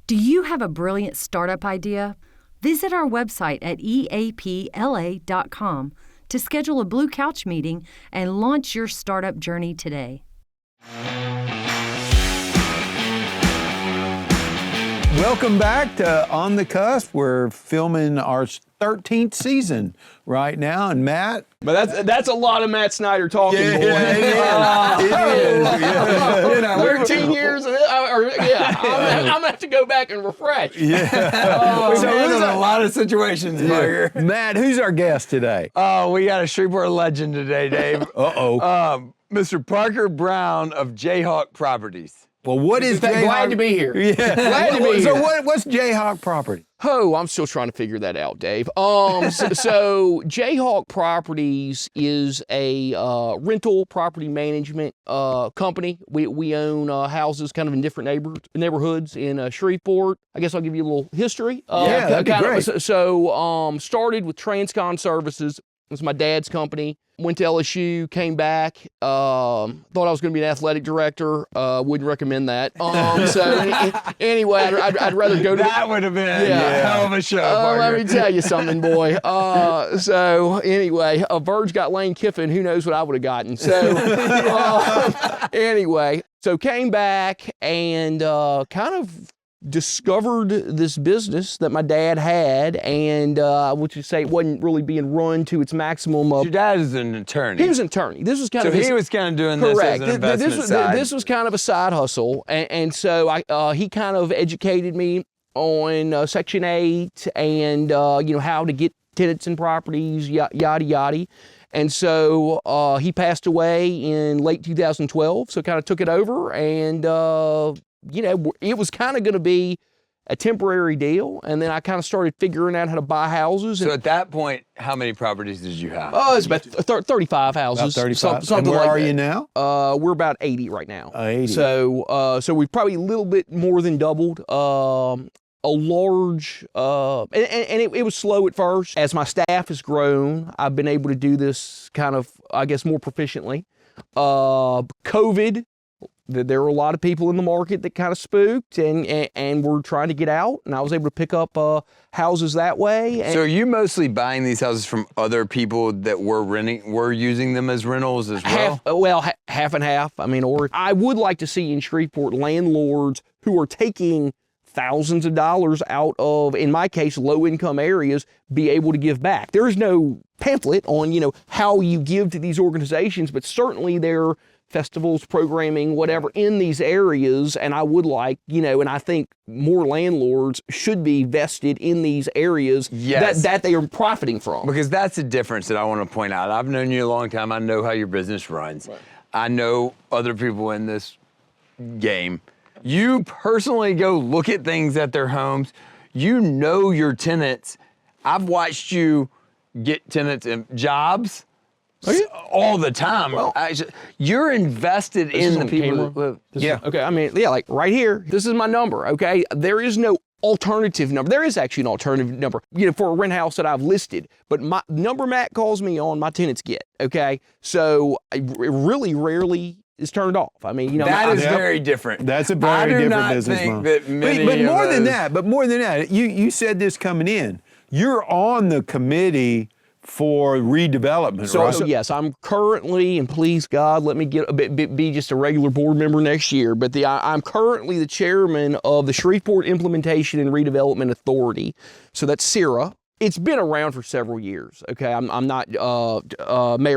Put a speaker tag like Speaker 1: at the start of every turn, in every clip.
Speaker 1: Do you have a brilliant startup idea? Visit our website at eapla.com to schedule a Blue Couch meeting and launch your startup journey today.
Speaker 2: Welcome back to On The Cusp. We're filming our 13th season right now, and Matt.
Speaker 3: But that's a lot of Matt Snyder talking, boy.
Speaker 2: It is. Yeah.
Speaker 3: 13 years, I'm gonna have to go back and refresh.
Speaker 2: Yeah.
Speaker 4: We've handled a lot of situations, Parker.
Speaker 2: Matt, who's our guest today?
Speaker 4: Oh, we got a Shreveport legend today, Dave. Mr. Parker Brown of Jayhawk Properties.
Speaker 2: Well, what is Jayhawk?
Speaker 3: Glad to be here.
Speaker 2: Yeah.
Speaker 3: Glad to be
Speaker 2: So
Speaker 3: here.
Speaker 2: what's Jayhawk Property?
Speaker 3: Oh, I'm still trying to figure that out, Dave. So Jayhawk Properties is a rental property management company. We own houses kind of in different neighborhoods in Shreveport. I guess I'll give you a little history.
Speaker 2: That'd be great.
Speaker 3: So started with Transcon Services. It was my dad's company. Went to LSU, came back, thought I was going to be an athletic director. Wouldn't recommend that. Anyway, I'd rather go to...
Speaker 4: That would have been a hell of a show, Parker.
Speaker 3: Let me tell you something, boy. So anyway, Verge got Lane Kiffin. Who knows what I would have gotten. So anyway, so came back and kind of discovered this business that my dad had, and which is say it wasn't really being run to its maximum.
Speaker 4: Your dad is an attorney.
Speaker 3: He was an attorney. This was kind
Speaker 4: so
Speaker 3: of his,
Speaker 4: he was kind of doing
Speaker 3: correct.
Speaker 4: this as an investment side.
Speaker 3: This was kind of a side hustle, and so he kind of educated me on Section 8 and how to get tenants and properties, yada yada. And so he passed away in late 2012. So kind of took it over and. It was kind of going to be a temporary deal, and then I kind of started figuring out how to buy houses.
Speaker 4: So at that point, how many properties did you have?
Speaker 3: Oh, it's about 35 houses.
Speaker 2: About 35.
Speaker 3: Something
Speaker 2: and where
Speaker 3: like
Speaker 2: are
Speaker 3: that.
Speaker 2: you now?
Speaker 3: We're about 80 right now.
Speaker 2: 80.
Speaker 3: So we've probably a little bit more than doubled. A large, and it was slow at first. As my staff has grown, I've been able to do this kind of, I guess, more proficiently. COVID. There were a lot of people in the market that kind of spooked and were trying to get out, and I was able to pick up houses that way.
Speaker 4: So are you mostly buying these houses from other people that were using them as rentals as well?
Speaker 3: Half and half. I mean, or I would like to see in Shreveport landlords who are taking thousands of dollars out of, in my case, low-income areas, be able to give back. There is no pamphlet on, how you give to these organizations, but certainly there festivals, programming, whatever, in these areas, and I would like, and I think more landlords should be vested in these areas that they are profiting from.
Speaker 4: Because that's the difference that I want to point out. I've known you a long time. I know how your business runs. Right. I know other people in this game. You personally go look at things at their homes. You know your tenants. I've watched you get tenants in jobs. All the time. Well, you're invested in the people who live.
Speaker 3: Okay, I mean, like right here, this is my number, okay? There is no alternative number. There is actually an alternative number, for a rent house that I've listed, but my number Matt calls me on, my tenants get, okay? So it really rarely is turned off. I mean,
Speaker 4: that is very different.
Speaker 2: That's a very different business model. But more than that, you said this coming in. You're on the committee for redevelopment, right?
Speaker 3: So yes, I'm currently, and please God, let me be just a regular board member next year, but I'm currently the chairman of the Shreveport Implementation and Redevelopment Authority. So that's SIRA. It's been around for several years, okay? I'm not, Mayor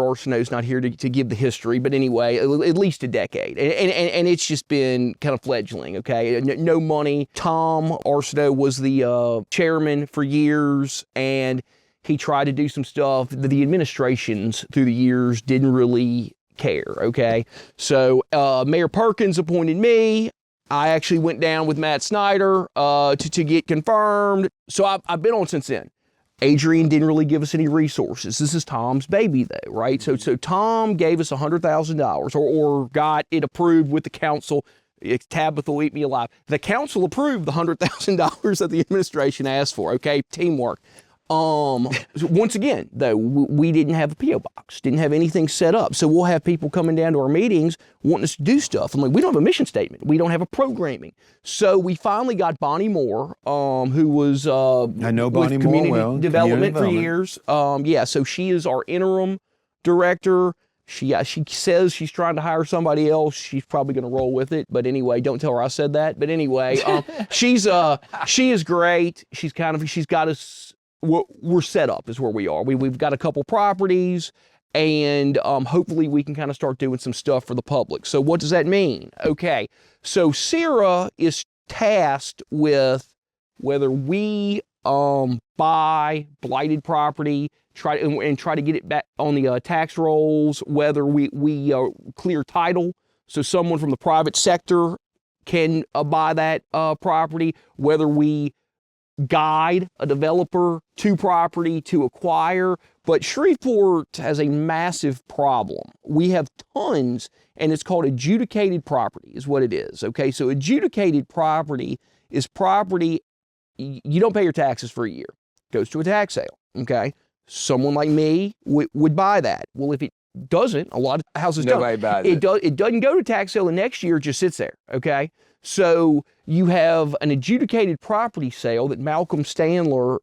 Speaker 3: Arsenault's not here to give the history, but anyway, at least a decade. And it's just been kind of fledgling, okay? No money. Tom Arsenault was the chairman for years, and he tried to do some stuff that the administrations through the years didn't really care, okay? So Mayor Perkins appointed me. I actually went down with Matt Snyder to get confirmed. So I've been on since then. Adrian didn't really give us any resources. This is Tom's baby though, right? So Tom gave us $100,000 or got it approved with the council. Tabitha will eat me alive. The council approved the $100,000 that the administration asked for, okay? Teamwork. Once again, though, we didn't have a P.O. box, didn't have anything set up. So we'll have people coming down to our meetings wanting us to do stuff. I'm like, we don't have a mission statement. We don't have a programming. So we finally got Bonnie Moore, who was
Speaker 2: I know Bonnie
Speaker 3: with
Speaker 2: Moore
Speaker 3: community
Speaker 2: well.
Speaker 3: development for years. So she is our interim director. She says she's trying to hire somebody else. She's probably going to roll with it. But anyway, don't tell her I said that. But anyway, she is great. She's got us. We're set up is where we are. We've got a couple properties, and hopefully we can kind of start doing some stuff for the public. So what does that mean? Okay, so SIRA is tasked with whether we buy blighted property, try to get it back on the tax rolls, whether we clear title, so someone from the private sector can buy that property, whether we guide a developer to property to acquire. But Shreveport has a massive problem. We have tons, and it's called adjudicated property is what it is. Okay, so adjudicated property is property you don't pay your taxes for a year. Goes to a tax sale. Okay, someone like me would buy that. Well, if it doesn't, a lot of houses
Speaker 4: Nobody
Speaker 3: don't.
Speaker 4: buys it.
Speaker 3: It doesn't go to tax sale the next year. It just sits there. Okay. So you have an adjudicated property sale that Malcolm Statlander,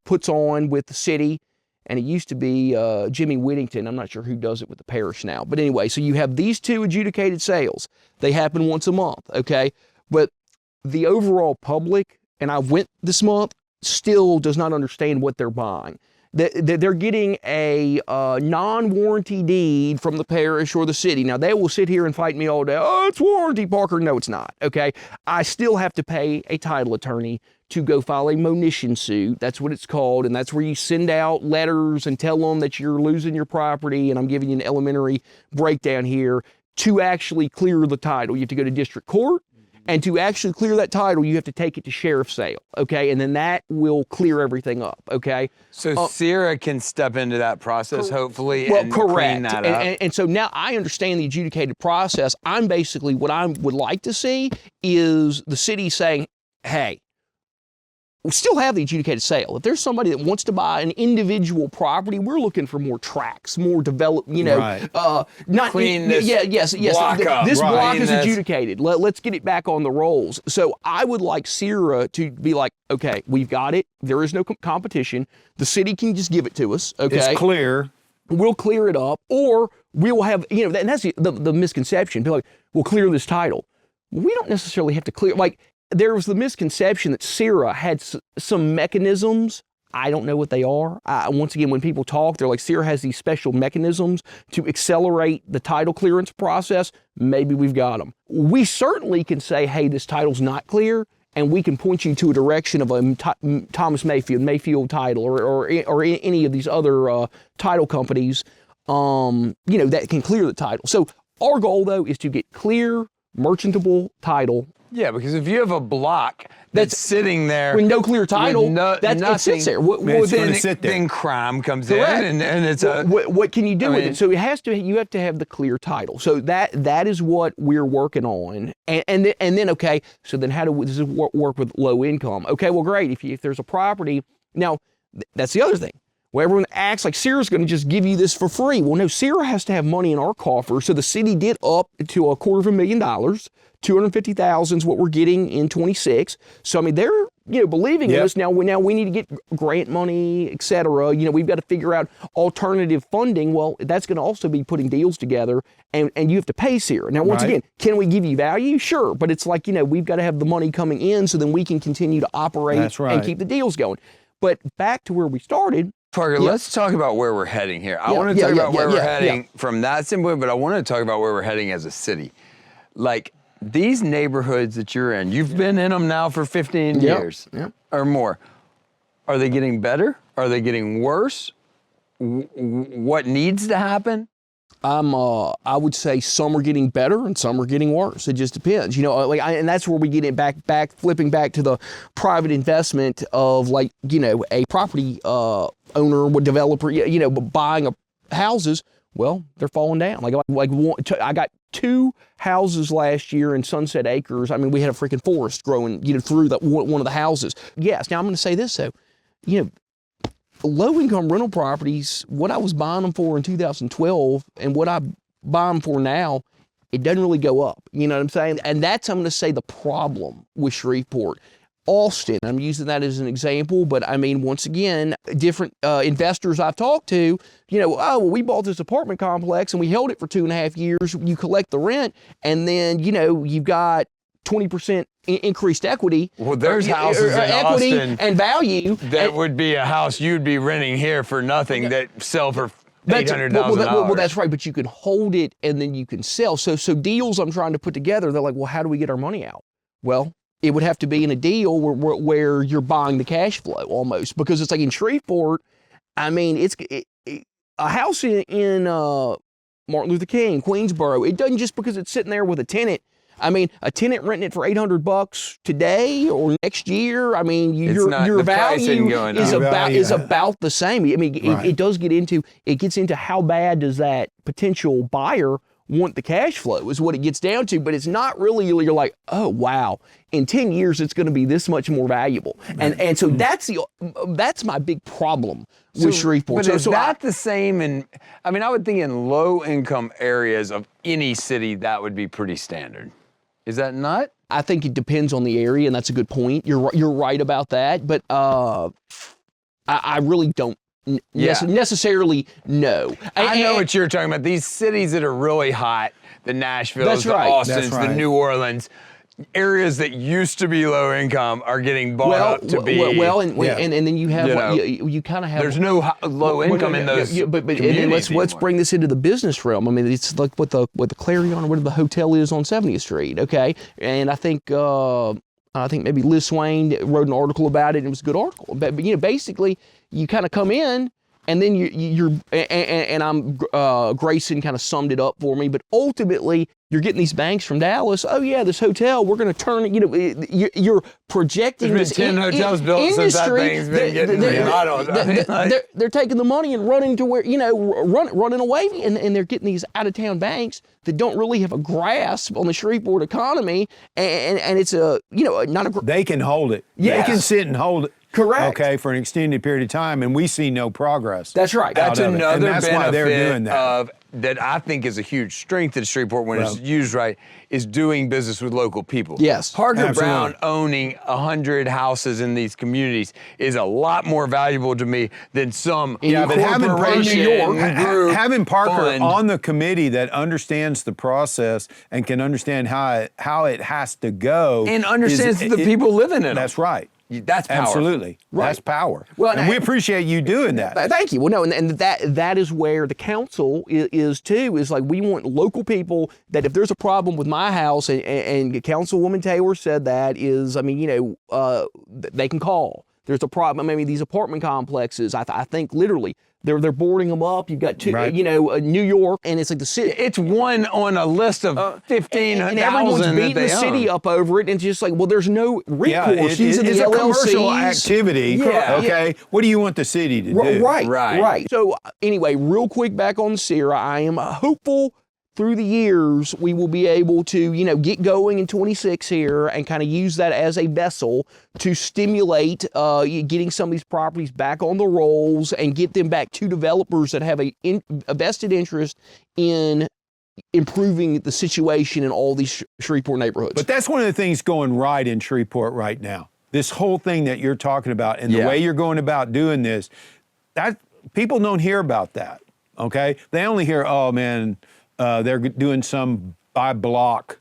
Speaker 3: puts on with the city, and it used to be Jimmy Whittington. I'm not sure who does it with the parish now. But anyway, so you have these two adjudicated sales. They happen once a month, okay? But the overall public, and I went this month, still does not understand what they're buying. They're getting a non-warranty deed from the parish or the city. Now, they will sit here and fight me all day. Oh, it's warranty, Parker. No, it's not, okay? I still have to pay a title attorney to go file a monition suit. That's what it's called, and that's where you send out letters and tell them that you're losing your property, and I'm giving you an elementary breakdown here, to actually clear the title. You have to go to district court. And to actually clear that title, you have to take it to sheriff's sale, okay? And then that will clear everything up, okay?
Speaker 4: So SIRA can step into that process, hopefully,
Speaker 3: well,
Speaker 4: and
Speaker 3: correct.
Speaker 4: clean that up.
Speaker 3: And so now I understand the adjudicated process. I'm basically, what I would like to see is the city saying, hey, we still have the adjudicated sale. If there's somebody that wants to buy an individual property, we're looking for more tracks, more developed, not
Speaker 4: clean this
Speaker 3: block up. This block is
Speaker 4: Clean this.
Speaker 3: adjudicated. Let's get it back on the rolls. So I would like SIRA to be like, okay, we've got it. There is no competition. The city can just give it to us. Okay,
Speaker 2: It's clear.
Speaker 3: We'll clear it up, or we'll have, and that's the misconception. People are like, we'll clear this title. We don't necessarily have to clear, there was the misconception that SIRA had some mechanisms. I don't know what they are. Once again, when people talk, they're like, SIRA has these special mechanisms to accelerate the title clearance process. Maybe we've got them. We certainly can say, hey, this title's not clear, and we can point you to a direction of a Thomas Mayfield title, or any of these other title companies, that can clear the title. So our goal, though, is to get clear, merchantable title.
Speaker 4: Yeah, because if you have a block that's sitting there
Speaker 3: with no clear title, it sits there.
Speaker 4: Then crime comes
Speaker 3: Correct.
Speaker 4: in, and it's
Speaker 3: what can you do with it? So you have to have the clear title. So that is what we're working on. And then okay, so then how does it work with low income? Okay, well great. If there's a property, now that's the other thing. Well, everyone acts like SIRA's going to just give you this for free. Well, no, SIRA has to have money in our coffer. So the city did up to $250,000. $250,000 is what we're getting in 26. So I mean, they're believing in us. Now we need to get grant money, et cetera. We've got to figure out alternative funding. Well, that's going to also be putting deals together, and you have to pay SIRA. Now, once again, can we give you value? Sure, but it's like we've got to have the money coming in so then we can continue to operate and keep the deals going. But back to where we started.
Speaker 4: Parker, let's talk about where we're heading here. I want to talk about where we're heading from that standpoint, but I want to talk about where we're heading as a city. Like these neighborhoods that you're in, you've been in them now for 15 years or more. Are they getting better? Are they getting worse? What needs to happen?
Speaker 3: I would say some are getting better and some are getting worse. It just depends, and that's where we get it back, flipping back to the private investment of a property owner, developer, buying houses. Well, they're falling down. I got 2 houses last year in Sunset Acres. I mean, we had a freaking forest growing, through one of the houses. Yes. Now I'm going to say this though, low-income rental properties, what I was buying them for in 2012 and what I buy them for now, it doesn't really go up. You know what I'm saying? And that's, I'm going to say, the problem with Shreveport. Austin, I'm using that as an example, but I mean, once again, different investors I've talked to, we bought this apartment complex and we held it for 2.5 years. You collect the rent and then, you've got 20% increased equity.
Speaker 4: Well, there's houses in
Speaker 3: equity
Speaker 4: Austin
Speaker 3: and value.
Speaker 4: That would be a house you'd be renting here for nothing that sell for $800,000.
Speaker 3: Well, that's right, but you can hold it and then you can sell. So deals I'm trying to put together, they're like, well, how do we get our money out? Well, it would have to be in a deal where you're buying the cash flow almost, because it's like in Shreveport, I mean, a house in Martin Luther King, Queensboro, it doesn't just because it's sitting there with a tenant. I mean, a tenant renting it for $800 today or next year. I mean, your value is about the same. I mean, it gets into how bad does that potential buyer want the cash flow is what it gets down to, but it's not really, you're like, oh, wow, in 10 years, it's going to be this much more valuable. And so that's my big problem with Shreveport.
Speaker 4: But is that the same I would think in low income areas of any city, that would be pretty standard. Is that not?
Speaker 3: I think it depends on the area, and that's a good point. You're right about that, but I really don't necessarily know.
Speaker 4: I know what you're talking about. These cities that are really hot, the Nashvilles, the Austins, the New Orleans, areas that used to be low income are getting bought up to be.
Speaker 3: And then you have you kind of have.
Speaker 4: There's no low income in those.
Speaker 3: But let's bring this into the business realm. I mean, it's like what the Clarion or whatever the hotel is on 70th Street. Okay, and I think maybe Liz Swain wrote an article about it, and it was a good article. But basically, you kind of come in, and then Grayson kind of summed it up for me. But ultimately, you're getting these banks from Dallas. Oh yeah, this hotel, we're going to turn it. You're projecting.
Speaker 4: There's been 10 hotels built since that thing's been getting remodeled.
Speaker 3: They're taking the money and running to where running away, and they're getting these out of town banks that don't really have a grasp on the Shreveport economy, and it's not a.
Speaker 2: They can hold it.
Speaker 3: Yes.
Speaker 2: They can sit and hold it.
Speaker 3: Correct.
Speaker 2: Okay, for an extended period of time, and we see no progress.
Speaker 3: That's right.
Speaker 4: That's another
Speaker 2: that's
Speaker 4: benefit
Speaker 2: why they're doing that.
Speaker 4: That I think is a huge strength of Shreveport when it's used right, is doing business with local people.
Speaker 3: Yes.
Speaker 4: Parker Brown owning 100 houses in these communities is a lot more valuable to me than some corporation group
Speaker 2: having Parker
Speaker 4: fund.
Speaker 2: on the committee that understands the process and can understand how it has to go.
Speaker 4: And understands the people living in it.
Speaker 2: That's right.
Speaker 4: That's power.
Speaker 2: Absolutely.
Speaker 3: Right.
Speaker 2: That's power.
Speaker 3: Well,
Speaker 2: and we appreciate you doing that.
Speaker 3: Thank you. Well, no, and that is where the council is too, is like we want local people that if there's a problem with my house, and Councilwoman Taylor said that is, they can call. There's a problem. I mean, these apartment complexes, I think literally, they're boarding them up. You've got two, New York, and it's like the city.
Speaker 4: It's one on a list of 15,000.
Speaker 3: And everyone's beating the city up over it, and it's just like, well, there's no recourse. It's
Speaker 2: a commercial activity. Okay, what do you want the city to do?
Speaker 3: Right. So anyway, real quick back on SIRA, I am hopeful through the years, we will be able to, get going in 26 here and kind of use that as a vessel to stimulate getting some of these properties back on the rolls and get them back to developers that have a vested interest in improving the situation in all these Shreveport neighborhoods.
Speaker 2: But that's one of the things going right in Shreveport right now. This whole thing that you're talking about and the way you're going about doing this, that people don't hear about that, okay? They only hear, oh, man, they're doing some by block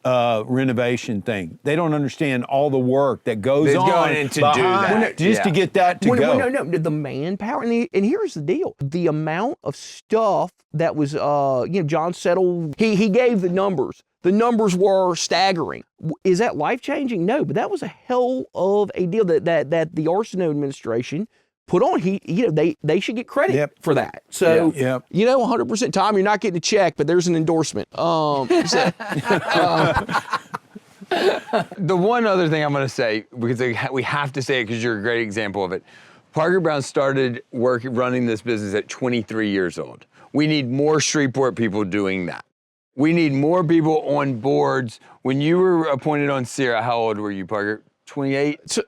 Speaker 2: renovation thing. They don't understand all the work that goes on
Speaker 4: to do that.
Speaker 2: Just to get that to go.
Speaker 3: No, the manpower. And here's the deal. The amount of stuff that was, John Settle, he gave the numbers. The numbers were staggering. Is that life-changing? No, but that was a hell of a deal that the Arsenault administration put on. They should get credit for that. So, 100%. Tom, you're not getting a check, but there's an endorsement.
Speaker 4: The one other thing I'm going to say, because we have to say it because you're a great example of it. Parker Brown started running this business at 23 years old. We need more Shreveport people doing that. We need more people on boards. When you were appointed on SIRA, how old were you, Parker? 28?
Speaker 3: So,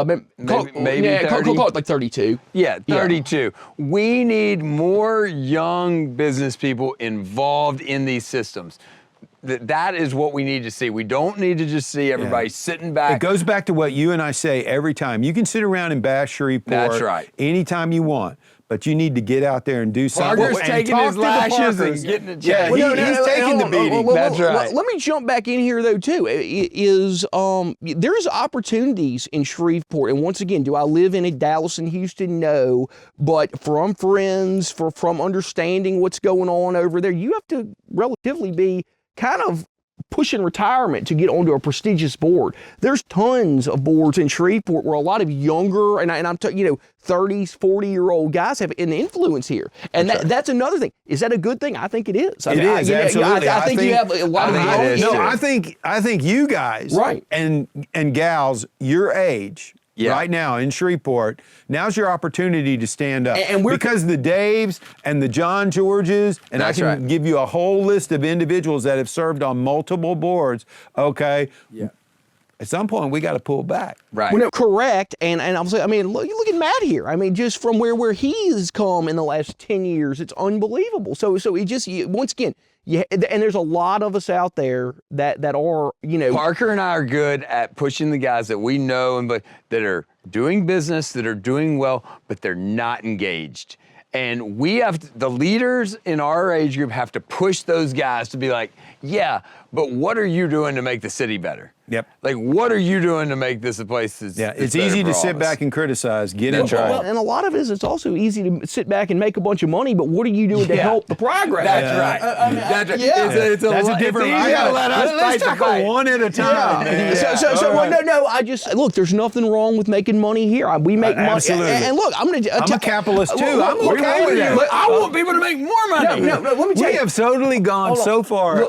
Speaker 4: maybe 30?
Speaker 3: Call it like 32.
Speaker 4: Yeah, 32. Yeah. We need more young business people involved in these systems. That is what we need to see. We don't need to just see everybody sitting back.
Speaker 2: It goes back to what you and I say every time. You can sit around and bash Shreveport
Speaker 4: That's right.
Speaker 2: anytime you want, but you need to get out there and do something.
Speaker 4: Parker's taking his lashes and getting it checked.
Speaker 2: He's taking the beating.
Speaker 4: That's right.
Speaker 3: Let me jump back in here though too. There's opportunities in Shreveport, and once again, do I live in a Dallas and Houston? No, but from friends, from understanding what's going on over there, you have to relatively be kind of pushing retirement to get onto a prestigious board. There's tons of boards in Shreveport where a lot of younger, and I'm talking, 30s, 40-year-old guys have an influence here. And that's another thing. Is that a good thing? I think it is.
Speaker 2: It is, absolutely.
Speaker 3: I think you have a lot of young.
Speaker 2: No, I think you guys and gals your age right now in Shreveport, now's your opportunity to stand up. And because the Daves and the John Georges, and I can give you a whole list of individuals that have served on multiple boards, okay? Yeah. At some point, we got to pull back.
Speaker 4: Right.
Speaker 3: Well, no, correct. And I'm saying, look at Matt here. Just from where he has come in the last 10 years, it's unbelievable. So it just, once again, and there's a lot of us out there that are,
Speaker 4: Parker and I are good at pushing the guys that we know but that are doing business, that are doing well, but they're not engaged. And we have the leaders in our age group have to push those guys to be like, yeah, but what are you doing to make the city better?
Speaker 2: Yep.
Speaker 4: Like, what are you doing to make this a place that's
Speaker 2: it's easy to sit back and criticize. Get in trouble.
Speaker 3: Well, and a lot of it is it's also easy to sit back and make a bunch of money, but what are you doing to help the progress?
Speaker 4: That's right. That's right.
Speaker 2: It's a different. Let's tackle one at a time.
Speaker 3: Look, there's nothing wrong with making money here. We make money.
Speaker 2: Absolutely.
Speaker 3: And look, I'm
Speaker 2: a capitalist too. I'm okay with that.
Speaker 4: I want people to make more money.
Speaker 3: No, let me tell you.
Speaker 2: We have totally gone so far.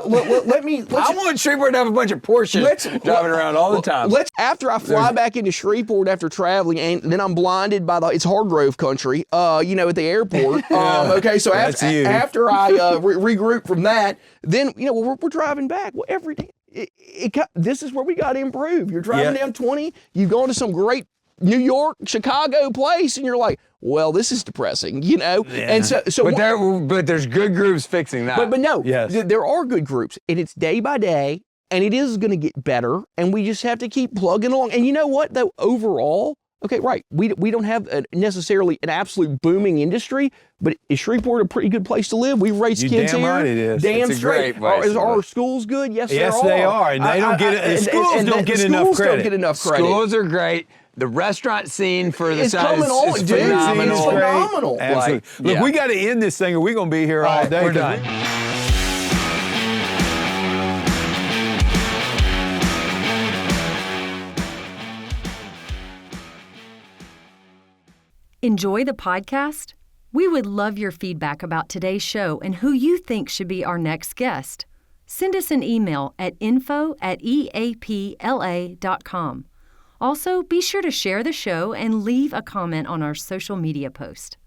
Speaker 3: I
Speaker 4: want Shreveport to have a bunch of Porsches driving around all the time.
Speaker 3: After I fly back into Shreveport after traveling, and then I'm blinded by it's Hargrove country, at the airport. Okay, so after I regroup from that, then we're driving back. Well, every day, this is where we got to improve. You're driving down 20. You've gone to some great New York, Chicago place, and you're like, well, this is depressing, And
Speaker 4: but there's good groups fixing that.
Speaker 3: But no, there are good groups, and it's day by day. And it is going to get better, and we just have to keep plugging along. And you know what, though, overall, we don't have necessarily an absolute booming industry, but is Shreveport a pretty good place to live? We've raised kids here.
Speaker 2: Right, it is.
Speaker 3: Damn
Speaker 4: it's
Speaker 3: straight.
Speaker 4: Are
Speaker 3: our schools good? Yes,
Speaker 2: they are. And they don't get schools don't get enough credit.
Speaker 4: Schools are great. The restaurant scene for the size
Speaker 3: is
Speaker 4: phenomenal.
Speaker 3: It's phenomenal.
Speaker 2: Absolutely. Look, we got to end this thing, or we're going to be here all day.
Speaker 4: We're done.
Speaker 1: Enjoy the podcast? We would love your feedback about today's show and who you think should be our next guest. Send us an email at info@eapla.com. Also, be sure to share the show and leave a comment on our social media post.